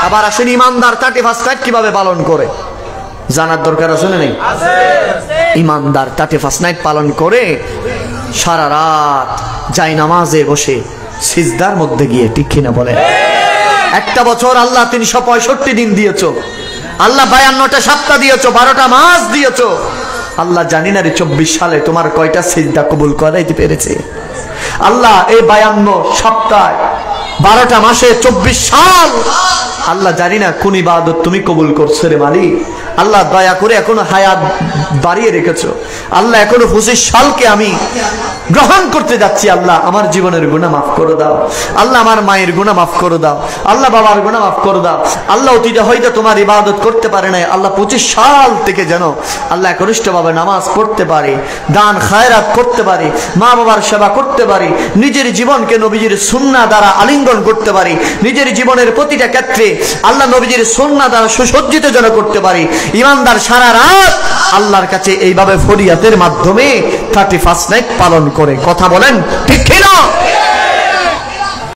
আবার আসেন ইমানদার 31 নাইট কিভাবে পালন করে, জানার দরকার আছে না নেই? ইমানদার 31 নাইট পালন করে সারা রাত যাই নামাজে বসে সিজদার মধ্যে গিয়ে, ঠিক কিনা বলে? একটা বছর আল্লাহ 365 দিন দিয়েছো, আল্লাহ 52টা সপ্তাহ দিয়েছো, 12টা মাস দিয়েছো। আল্লাহ জানি না রে 24 সালে তোমার কয়টা সিজদা কবুল করাইতে পেরেছে। আল্লাহ এই 52 সপ্তাহ 12টা মাসে 24 সাল আল্লাহ জানি না কোন ইবাদত তুমি কবুল করছো রে মালিক। আল্লাহ দয়া করে এখনো হায়াত বাড়িয়ে রেখেছো। আল্লাহ এখনো 25 সালকে আমি গ্রহণ করতে যাচ্ছি। আল্লাহ আমার জীবনের গুনাহ মাফ করে দাও। আল্লাহ আমার মায়ের গুনাহ মাফ করে দাও। আল্লাহ বাবার গুনাহ মাফ করে দাও। আল্লাহ অতীতে হয়তো তোমার ইবাদত করতে পারে নাই, আল্লাহ 25 সাল থেকে যেন আল্লাহ একনিষ্ঠভাবে নামাজ পড়তে পারে, দান খায়রাত করতে পারে, মা বাবার সেবা করতে পারে, নিজের জীবনকে নবীজির সুন্নাহ দ্বারা আলিঙ্গন করতে পারে, নিজের জীবনের প্রতিটা ক্ষেত্রে আল্লাহ নবীজির সুন্নাহ দ্বারা সুসজ্জিত যেন করতে পারে। ইমানদার সারা রাত আল্লাহর কাছে এইভাবে ফরিয়াদের মাধ্যমে 31 নাইট পালন করে। কথা বলেন ঠিক কি না?